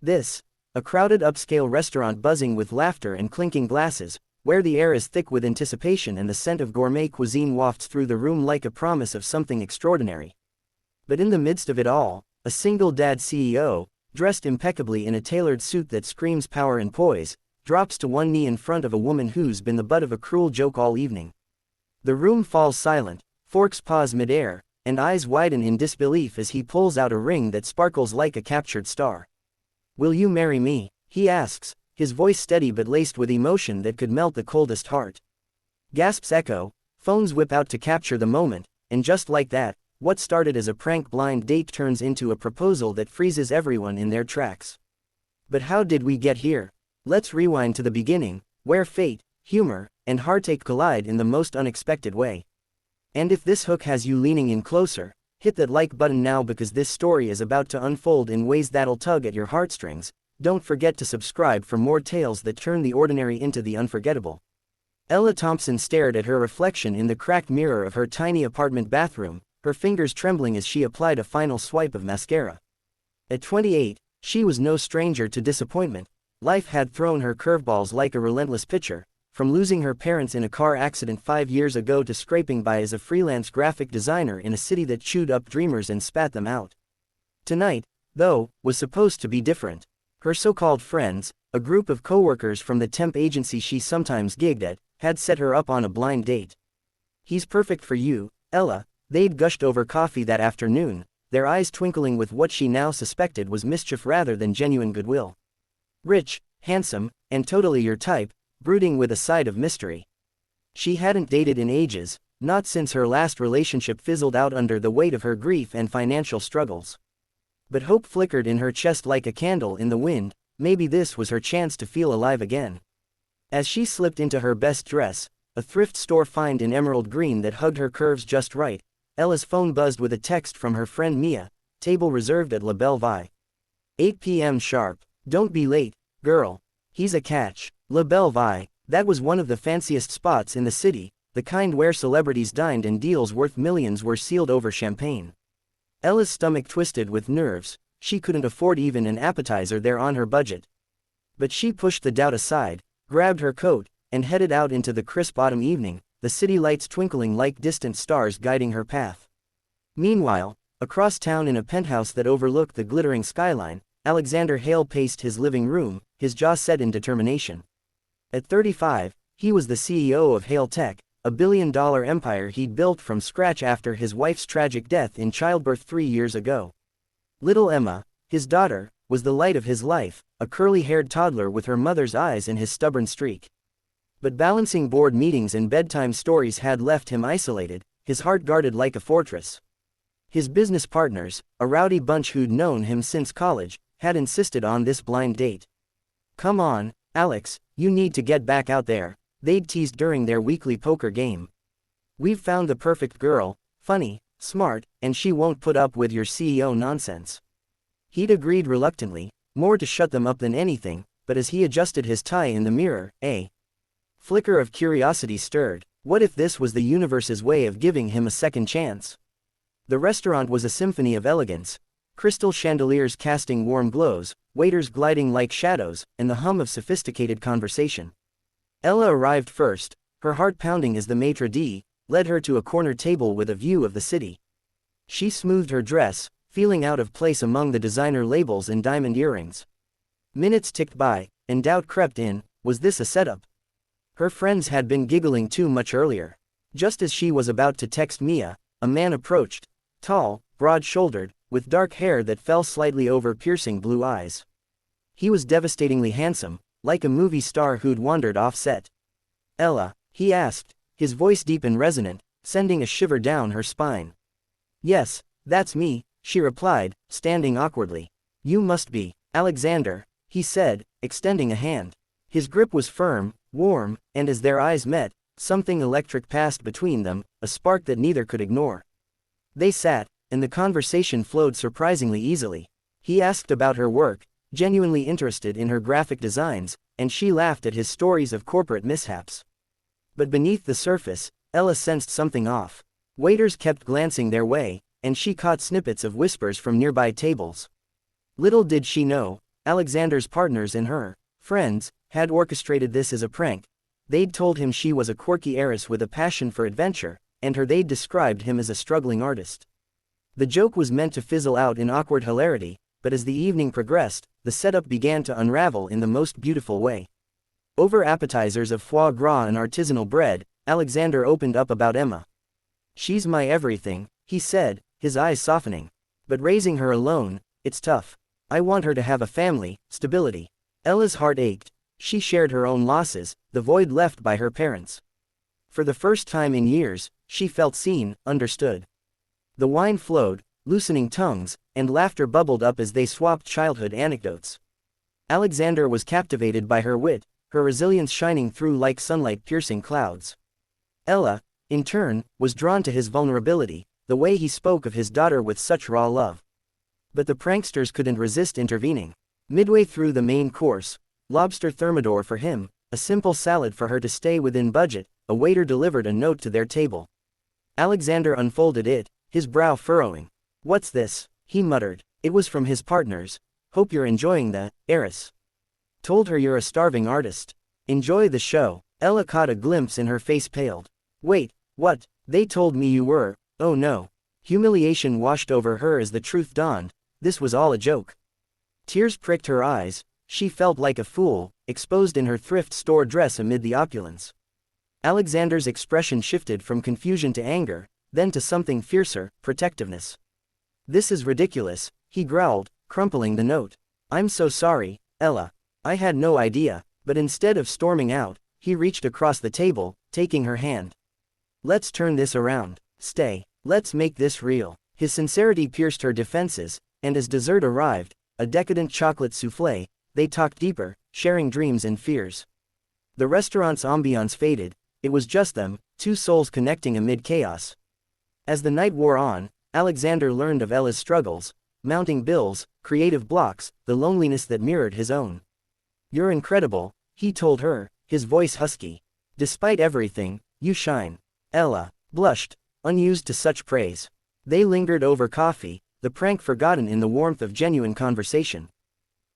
This, a crowded upscale restaurant buzzing with laughter and clinking glasses, where the air is thick with anticipation and the scent of gourmet cuisine wafts through the room like a promise of something extraordinary. But in the midst of it all, a single dad CEO, dressed impeccably in a tailored suit that screams power and poise, drops to one knee in front of a woman who's been the butt of a cruel joke all evening. The room falls silent, forks pause midair, and eyes widen in disbelief as he pulls out a ring that sparkles like a captured star. "Will you marry me?" he asks, his voice steady but laced with emotion that could melt the coldest heart. Gasps echo, phones whip out to capture the moment, and just like that, what started as a prank blind date turns into a proposal that freezes everyone in their tracks. But how did we get here? Let's rewind to the beginning, where fate, humor, and heartache collide in the most unexpected way. And if this hook has you leaning in closer, hit that like button now because this story is about to unfold in ways that'll tug at your heartstrings. Don't forget to subscribe for more tales that turn the ordinary into the unforgettable. Ella Thompson stared at her reflection in the cracked mirror of her tiny apartment bathroom, her fingers trembling as she applied a final swipe of mascara. At 28, she was no stranger to disappointment. Life had thrown her curveballs like a relentless pitcher, from losing her parents in a car accident 5 years ago to scraping by as a freelance graphic designer in a city that chewed up dreamers and spat them out. Tonight, though, was supposed to be different. Her so-called friends, a group of co-workers from the temp agency she sometimes gigged at, had set her up on a blind date. "He's perfect for you, Ella," they'd gushed over coffee that afternoon, their eyes twinkling with what she now suspected was mischief rather than genuine goodwill. "Rich, handsome, and totally your type," brooding with a side of mystery. She hadn't dated in ages, not since her last relationship fizzled out under the weight of her grief and financial struggles. But hope flickered in her chest like a candle in the wind. Maybe this was her chance to feel alive again. As she slipped into her best dress, a thrift store find in emerald green that hugged her curves just right, Ella's phone buzzed with a text from her friend Mia, "Table reserved at La Belle Vie. 8 p.m. sharp. Don't be late, girl. He's a catch." La Belle Vie, that was one of the fanciest spots in the city, the kind where celebrities dined and deals worth millions were sealed over champagne. Ella's stomach twisted with nerves. She couldn't afford even an appetizer there on her budget. But she pushed the doubt aside, grabbed her coat, and headed out into the crisp autumn evening, the city lights twinkling like distant stars guiding her path. Meanwhile, across town in a penthouse that overlooked the glittering skyline, Alexander Hale paced his living room, his jaw set in determination. At 35, he was the CEO of Hale Tech, a billion-dollar empire he'd built from scratch after his wife's tragic death in childbirth 3 years ago. Little Emma, his daughter, was the light of his life, a curly-haired toddler with her mother's eyes and his stubborn streak. But balancing board meetings and bedtime stories had left him isolated, his heart guarded like a fortress. His business partners, a rowdy bunch who'd known him since college, had insisted on this blind date. "Come on, Alex, you need to get back out there," they'd teased during their weekly poker game. "We've found the perfect girl, funny, smart, and she won't put up with your CEO nonsense." He'd agreed reluctantly, more to shut them up than anything, but as he adjusted his tie in the mirror, a flicker of curiosity stirred. What if this was the universe's way of giving him a second chance? The restaurant was a symphony of elegance, crystal chandeliers casting warm glows, waiters gliding like shadows, and the hum of sophisticated conversation. Ella arrived first, her heart pounding as the maitre d' led her to a corner table with a view of the city. She smoothed her dress, feeling out of place among the designer labels and diamond earrings. Minutes ticked by, and doubt crept in. Was this a setup? Her friends had been giggling too much earlier. Just as she was about to text Mia, a man approached, tall, broad-shouldered, with dark hair that fell slightly over piercing blue eyes. He was devastatingly handsome, like a movie star who'd wandered off set. "Ella?" he asked, his voice deep and resonant, sending a shiver down her spine. "Yes, that's me," she replied, standing awkwardly. "You must be Alexander," he said, extending a hand. His grip was firm, warm, and as their eyes met, something electric passed between them, a spark that neither could ignore. They sat, and the conversation flowed surprisingly easily. He asked about her work, genuinely interested in her graphic designs, and she laughed at his stories of corporate mishaps. But beneath the surface, Ella sensed something off. Waiters kept glancing their way, and she caught snippets of whispers from nearby tables. Little did she know, Alexander's partners and her friends had orchestrated this as a prank. They'd told him she was a quirky heiress with a passion for adventure, and they'd described him as a struggling artist. The joke was meant to fizzle out in awkward hilarity, but as the evening progressed, the setup began to unravel in the most beautiful way. Over appetizers of foie gras and artisanal bread, Alexander opened up about Emma. "She's my everything," he said, his eyes softening. "But raising her alone, it's tough. I want her to have a family, stability." Ella's heart ached. She shared her own losses, the void left by her parents. For the first time in years, she felt seen, understood. The wine flowed, loosening tongues, and laughter bubbled up as they swapped childhood anecdotes. Alexander was captivated by her wit, her resilience shining through like sunlight piercing clouds. Ella, in turn, was drawn to his vulnerability, the way he spoke of his daughter with such raw love. But the pranksters couldn't resist intervening. Midway through the main course, lobster thermidor for him, a simple salad for her to stay within budget, a waiter delivered a note to their table. Alexander unfolded it, his brow furrowing. "What's this?" he muttered. It was from his partners. "Hope you're enjoying the heiress. Told her you're a starving artist. Enjoy the show." Ella caught a glimpse and her face paled. "Wait, what? They told me you were..." Oh no. Humiliation washed over her as the truth dawned. This was all a joke. Tears pricked her eyes. She felt like a fool, exposed in her thrift store dress amid the opulence. Alexander's expression shifted from confusion to anger, then to something fiercer, protectiveness. "This is ridiculous," he growled, crumpling the note. "I'm so sorry, Ella. I had no idea." But instead of storming out, he reached across the table, taking her hand. "Let's turn this around. Stay. Let's make this real." His sincerity pierced her defenses, and as dessert arrived, a decadent chocolate soufflé, they talked deeper, sharing dreams and fears. The restaurant's ambiance faded. It was just them, two souls connecting amid chaos. As the night wore on, Alexander learned of Ella's struggles, mounting bills, creative blocks, the loneliness that mirrored his own. "You're incredible," he told her, his voice husky. "Despite everything, you shine." Ella blushed, unused to such praise. They lingered over coffee, the prank forgotten in the warmth of genuine conversation.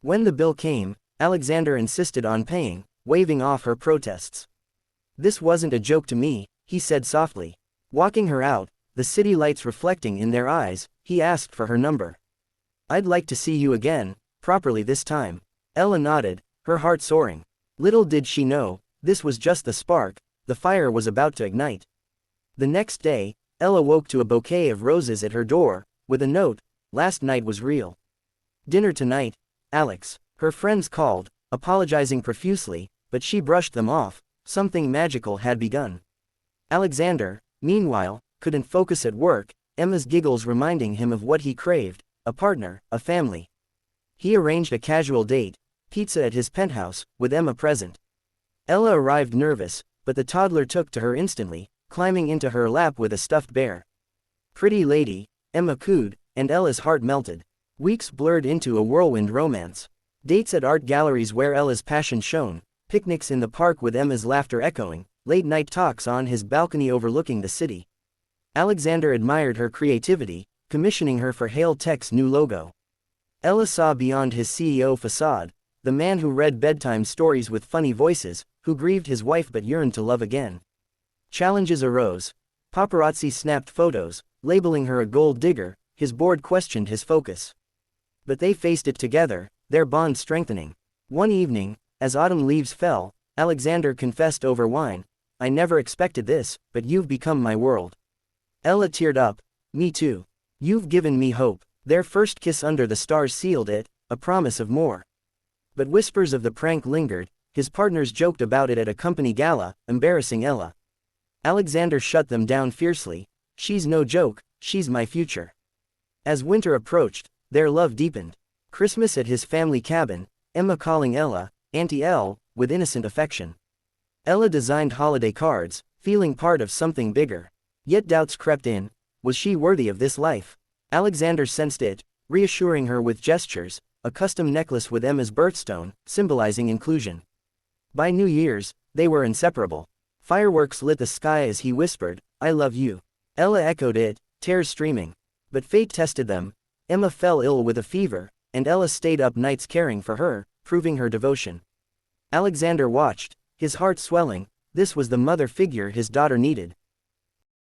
When the bill came, Alexander insisted on paying, waving off her protests. "This wasn't a joke to me," he said softly. Walking her out, the city lights reflecting in their eyes, he asked for her number. "I'd like to see you again, properly this time." Ella nodded, her heart soaring. Little did she know, this was just the spark, the fire was about to ignite. The next day, Ella woke to a bouquet of roses at her door, with a note, "Last night was real. Dinner tonight, Alex." Her friends called, apologizing profusely, but she brushed them off. Something magical had begun. Alexander, meanwhile, couldn't focus at work, Emma's giggles reminding him of what he craved, a partner, a family. He arranged a casual date, pizza at his penthouse, with Emma present. Ella arrived nervous, but the toddler took to her instantly, climbing into her lap with a stuffed bear. "Pretty lady," Emma cooed, and Ella's heart melted. Weeks blurred into a whirlwind romance. Dates at art galleries where Ella's passion shone, picnics in the park with Emma's laughter echoing, late-night talks on his balcony overlooking the city. Alexander admired her creativity, commissioning her for Hail Tech's new logo. Ella saw beyond his CEO facade, the man who read bedtime stories with funny voices, who grieved his wife but yearned to love again. Challenges arose. Paparazzi snapped photos, labeling her a gold digger. His board questioned his focus. But they faced it together, their bond strengthening. One evening, as autumn leaves fell, Alexander confessed over wine, "I never expected this, but you've become my world." Ella teared up. "Me too. You've given me hope." Their first kiss under the stars sealed it, a promise of more. But whispers of the prank lingered. His partners joked about it at a company gala, embarrassing Ella. Alexander shut them down fiercely. "She's no joke, she's my future." As winter approached, their love deepened. Christmas at his family cabin, Emma calling Ella, Auntie Elle, with innocent affection. Ella designed holiday cards, feeling part of something bigger. Yet doubts crept in. Was she worthy of this life? Alexander sensed it, reassuring her with gestures, a custom necklace with Emma's birthstone, symbolizing inclusion. By New Year's, they were inseparable. Fireworks lit the sky as he whispered, "I love you." Ella echoed it, tears streaming. But fate tested them. Emma fell ill with a fever, and Ella stayed up nights caring for her, proving her devotion. Alexander watched, his heart swelling. This was the mother figure his daughter needed,